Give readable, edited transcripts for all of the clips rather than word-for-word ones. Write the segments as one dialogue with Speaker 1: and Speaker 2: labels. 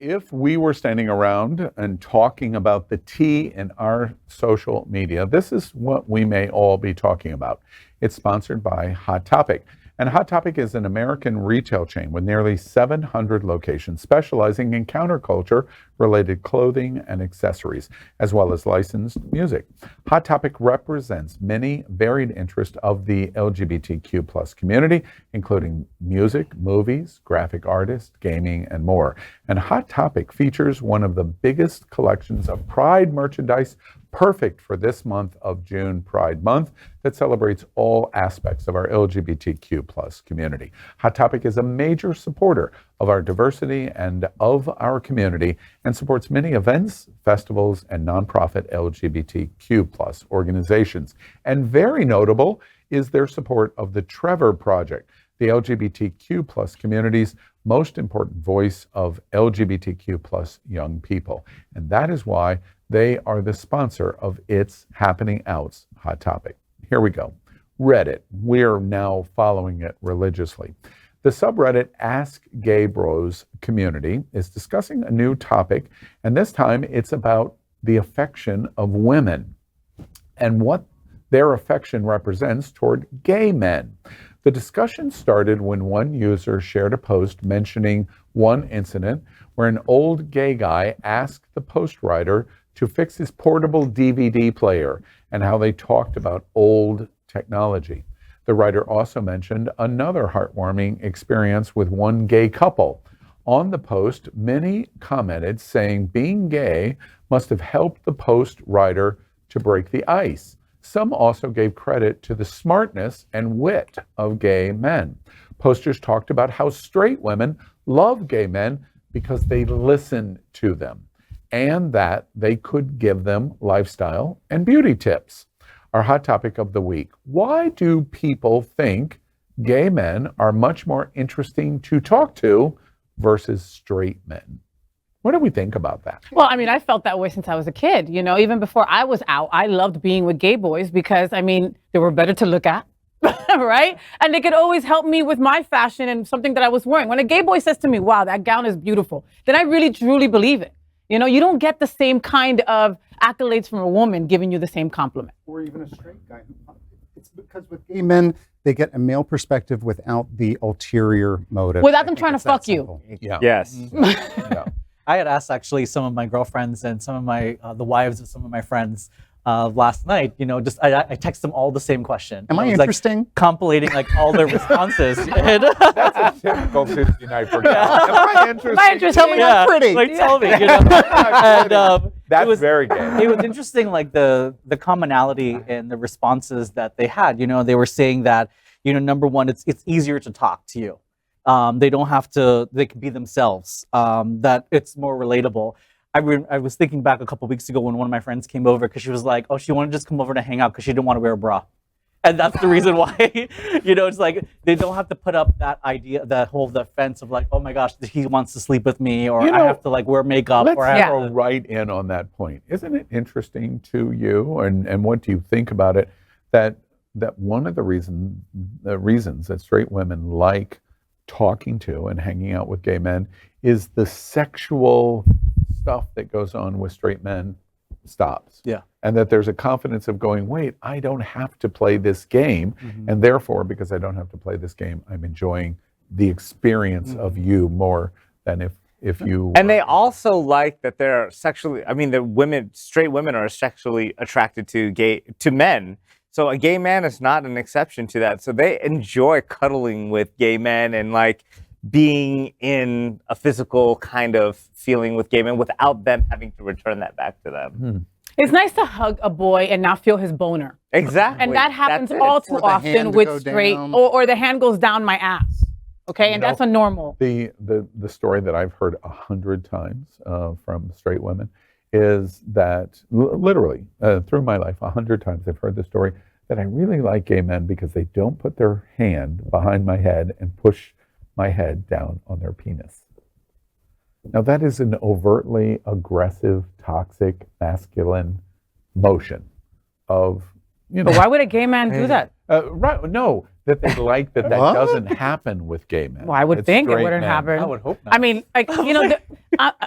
Speaker 1: if we were standing around and talking about the tea in our social media, this is what we may all be talking about. It's sponsored by Hot Topic. And Hot Topic is an American retail chain with nearly 700 locations specializing in counterculture-related clothing and accessories, as well as licensed music. Hot Topic represents many varied interests of the LGBTQ plus community, including music, movies, graphic artists, gaming, and more. And Hot Topic features one of the biggest collections of Pride merchandise, perfect for this month of June, Pride Month, that celebrates all aspects of our LGBTQ plus community. Hot Topic is a major supporter of our diversity and of our community and supports many events, festivals, and nonprofit LGBTQ plus organizations. And very notable is their support of the Trevor Project, the LGBTQ plus community's most important voice of LGBTQ plus young people. And that is why they are the sponsor of its Happening Out's Hot Topic. Here we go. Reddit. We're now following it religiously. The subreddit askgaybros community is discussing a new topic, and this time it's about the affection of women and what their affection represents toward gay men. The discussion started when one user shared a post mentioning one incident where an old gay guy asked the post writer to fix his portable DVD player and how they talked about old technology. The writer also mentioned another heartwarming experience with one gay couple. On the post, many commented saying being gay must have helped the post writer to break the ice. Some also gave credit to the smartness and wit of gay men. Posters talked about how straight women love gay men because they listen to them, and that they could give them lifestyle and beauty tips. Our hot topic of the week: why do people think gay men are much more interesting to talk to versus straight men? What do we think about that?
Speaker 2: Well, I mean, I felt that way since I was a kid. You know, even before I was out, I loved being with gay boys because, I mean, they were better to look at, right? And they could always help me with my fashion and something that I was wearing. When a gay boy says to me, wow, that gown is beautiful, then I really, truly believe it. You know, you don't get the same kind of accolades from a woman giving you the same compliment.
Speaker 3: Or even a straight guy. It's because with gay men, they get a male perspective without the ulterior motive.
Speaker 2: Without them trying to fuck you.
Speaker 1: Yeah.
Speaker 4: Yes.
Speaker 1: Yeah.
Speaker 5: I had asked actually some of my girlfriends and some of my the wives of some of my friends last night. You know, just I text them all the same question.
Speaker 3: Am I
Speaker 5: was,
Speaker 3: interesting?
Speaker 5: Like, compilating like all their responses.
Speaker 1: That's a typical Tuesday night for guys. Am I interesting?
Speaker 3: Tell me I'm pretty.
Speaker 5: Like, tell me. You know? And,
Speaker 1: That's very gay.
Speaker 5: It was interesting, like the commonality in the responses that they had. You know, they were saying that, you know, number one, it's easier to talk to you. They don't have to, they can be themselves, that it's more relatable. I was thinking back a couple weeks ago when one of my friends came over because she was like, oh, she wanted to just come over to hang out because she didn't want to wear a bra. And that's the reason why, you know, it's like they don't have to put up that idea, that whole defense of like, oh my gosh, he wants to sleep with me, or I have to like wear makeup.
Speaker 1: Let's
Speaker 5: or I have
Speaker 1: go right in on that point. Isn't it interesting to you, and what do you think about it, that one of the reasons that straight women like talking to and hanging out with gay men is the sexual stuff that goes on with straight men stops.
Speaker 5: Yeah.
Speaker 1: And that there's a confidence of going, wait, I don't have to play this game. Mm-hmm. And therefore, because I don't have to play this game, I'm enjoying the experience of you more than if you...
Speaker 4: And they also like that they're sexually, I mean, straight women are sexually attracted to men. So a gay man is not an exception to that. So they enjoy cuddling with gay men and like being in a physical kind of feeling with gay men without them having to return that back to them.
Speaker 1: Hmm.
Speaker 2: It's nice to hug a boy and not feel his boner.
Speaker 4: Exactly.
Speaker 2: And that happens all too often with straight, or the hand goes down my ass. Okay, and that's a normal.
Speaker 1: The story that I've heard 100 times from straight women is that literally through my life 100 times I've heard the story that I really like gay men because they don't put their hand behind my head and push my head down on their penis. Now that is an overtly aggressive, toxic, masculine motion of, you know.
Speaker 2: But why would a gay man do that?
Speaker 1: Right? No, that they like that
Speaker 3: What?
Speaker 1: doesn't happen with gay men.
Speaker 2: Well, I would
Speaker 1: It's
Speaker 2: think it
Speaker 1: straight
Speaker 2: wouldn't
Speaker 1: men.
Speaker 2: happen.
Speaker 5: I would hope not.
Speaker 2: I mean, like, you know,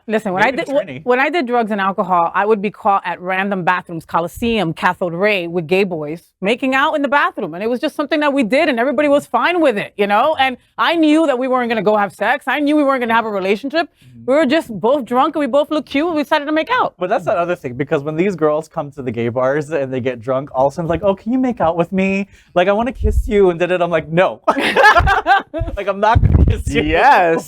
Speaker 2: listen, when
Speaker 5: Maybe an attorney.
Speaker 2: when I did drugs and alcohol, I would be caught at random bathrooms, Coliseum, Cathode Ray, with gay boys making out in the bathroom. And it was just something that we did and everybody was fine with it, you know? And I knew that we weren't going to go have sex. I knew we weren't going to have a relationship. We were just both drunk and we both looked cute. We decided to make out.
Speaker 5: But that's another thing, because when these girls come to the gay bars and they get drunk, all of a sudden like, oh, can you make out with me? Like, I want to kiss you. And then I'm like, no. Like, I'm not going to kiss you.
Speaker 4: Yes.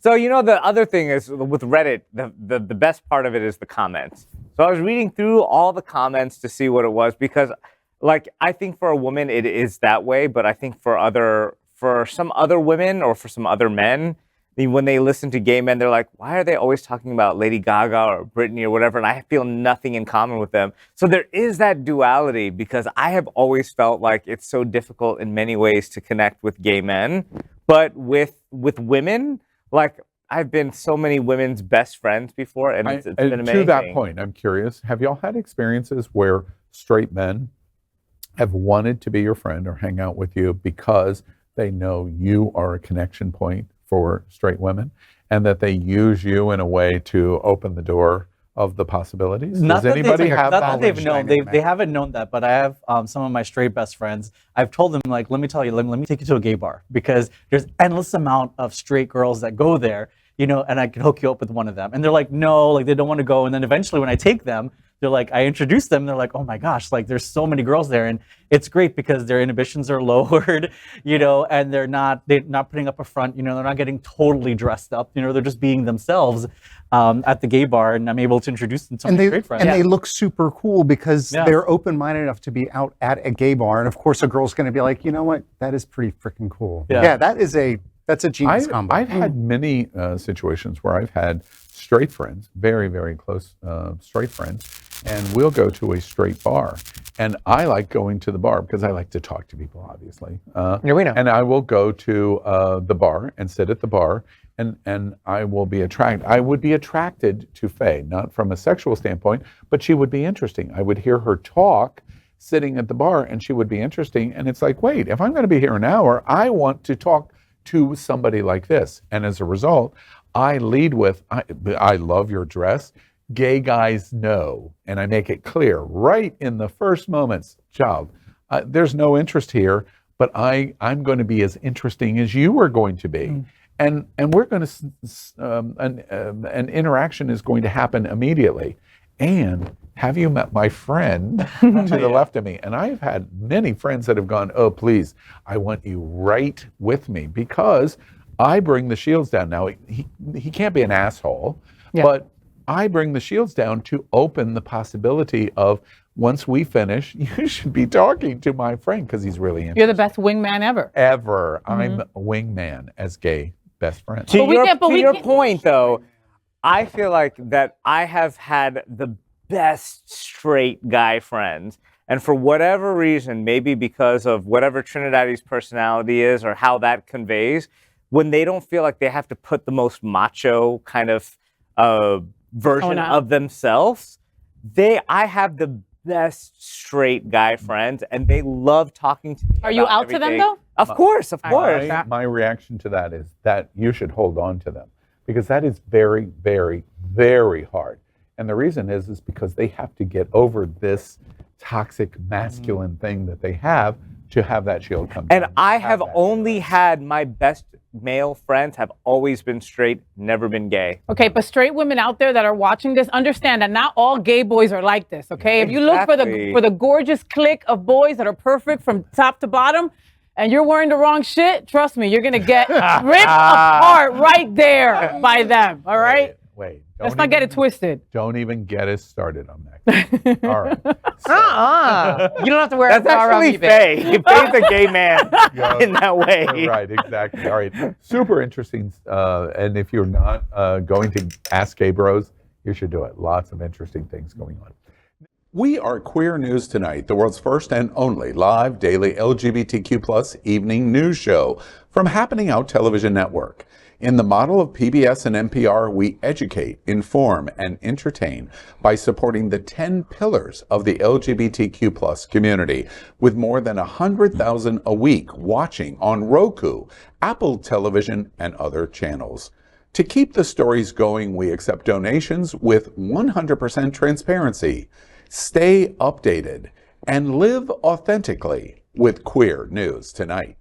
Speaker 4: So, you know, the other thing is with Reddit, the best part of it is the comments. So I was reading through all the comments to see what it was, because, like, I think for a woman it is that way, but I think for some other women or for some other men, when they listen to gay men, they're like, why are they always talking about Lady Gaga or Britney or whatever? And I feel nothing in common with them. So there is that duality, because I have always felt like it's so difficult in many ways to connect with gay men. But with women, like, I've been so many women's best friends before, and it's been amazing.
Speaker 1: To that point, I'm curious, have y'all had experiences where straight men have wanted to be your friend or hang out with you because they know you are a connection point for straight women, and that they use you in a way to open the door of the possibilities?
Speaker 5: Not
Speaker 1: Does
Speaker 5: that
Speaker 1: anybody
Speaker 5: they've,
Speaker 1: have
Speaker 5: not
Speaker 1: that?
Speaker 5: that they've known. They haven't known that, but I have some of my straight best friends. I've told them, like, let me tell you, let me take you to a gay bar, because there's endless amount of straight girls that go there, you know, and I can hook you up with one of them. And they're like, no, like, they don't want to go. And then eventually when I take them, they're like, I introduce them, they're like, oh my gosh, like, there's so many girls there. And it's great because their inhibitions are lowered, you know, and they're not putting up a front, you know, they're not getting totally dressed up, you know, they're just being themselves at the gay bar, and I'm able to introduce them to my straight friends.
Speaker 3: And they look super cool because
Speaker 5: Yeah.
Speaker 3: they're open-minded enough to be out at a gay bar. And of course, a girl's going to be like, you know what, that is pretty freaking cool.
Speaker 5: Yeah.
Speaker 3: Yeah, that's a genius combo.
Speaker 1: I've had many situations where I've had straight friends, very, very close straight friends, and we'll go to a straight bar. And I like going to the bar because I like to talk to people, obviously.
Speaker 6: Yeah, we know.
Speaker 1: And I will go to the bar and sit at the bar, and I will be attracted. I would be attracted to Faye, not from a sexual standpoint, but she would be interesting. I would hear her talk sitting at the bar, and she would be interesting. And it's like, wait, if I'm going to be here an hour, I want to talk to somebody like this. And as a result, I lead with, I love your dress. Gay guys know, and I make it clear right in the first moments, child, there's no interest here, but I'm going to be as interesting as you are going to be. And we're going to, an interaction is going to happen immediately. And have you met my friend to the left of me? And I've had many friends that have gone, oh, please, I want you right with me, because I bring the shields down. Now, he can't be an asshole, but I bring the shields down to open the possibility of, once we finish, you should be talking to my friend because he's really interesting.
Speaker 2: You're the best wingman ever.
Speaker 1: Ever. I'm a wingman as gay best friends.
Speaker 4: To
Speaker 2: we
Speaker 4: your,
Speaker 2: can't- but
Speaker 4: to
Speaker 2: we
Speaker 4: your
Speaker 2: can't-
Speaker 4: point, though, I feel like that I have had the best straight guy friends. And for whatever reason, maybe because of whatever Trinidadi's personality is or how that conveys, when they don't feel like they have to put the most macho kind of version of themselves, I have the best straight guy friends, and they love talking to me.
Speaker 2: Are you
Speaker 4: about
Speaker 2: out to them,
Speaker 4: everything.
Speaker 2: though?
Speaker 4: Of course, of course.
Speaker 1: My reaction to that is that you should hold on to them, because that is very, very, very hard. And the reason is because they have to get over this toxic masculine thing that they have to have that shield come
Speaker 4: And
Speaker 1: down.
Speaker 4: I have only had my best male friends have always been straight, never been gay.
Speaker 2: Okay, but straight women out there that are watching this, understand that not all gay boys are like this, okay? If you look
Speaker 4: Exactly.
Speaker 2: for the gorgeous clique of boys that are perfect from top to bottom, and you're wearing the wrong shit, trust me, you're gonna get ripped apart right there by them, all right?
Speaker 1: Wait.
Speaker 2: Let's not get it twisted.
Speaker 1: Don't even get us started on that. All right.
Speaker 6: You don't have to wear
Speaker 4: That's
Speaker 6: a bra around
Speaker 4: actually
Speaker 6: me, babe.
Speaker 4: Faye. Faye's a gay man in that way.
Speaker 1: Right, exactly. All right. Super interesting. And if you're not going to Ask Gay Bros, you should do it. Lots of interesting things going on. We are Queer News Tonight, the world's first and only live daily LGBTQ+ evening news show from Happening Out Television Network. In the model of PBS and NPR, we educate, inform, and entertain by supporting the 10 pillars of the LGBTQ+ community, with more than 100,000 a week watching on Roku, Apple Television, and other channels. To keep the stories going, we accept donations with 100% transparency. Stay updated and live authentically with Queer News Tonight.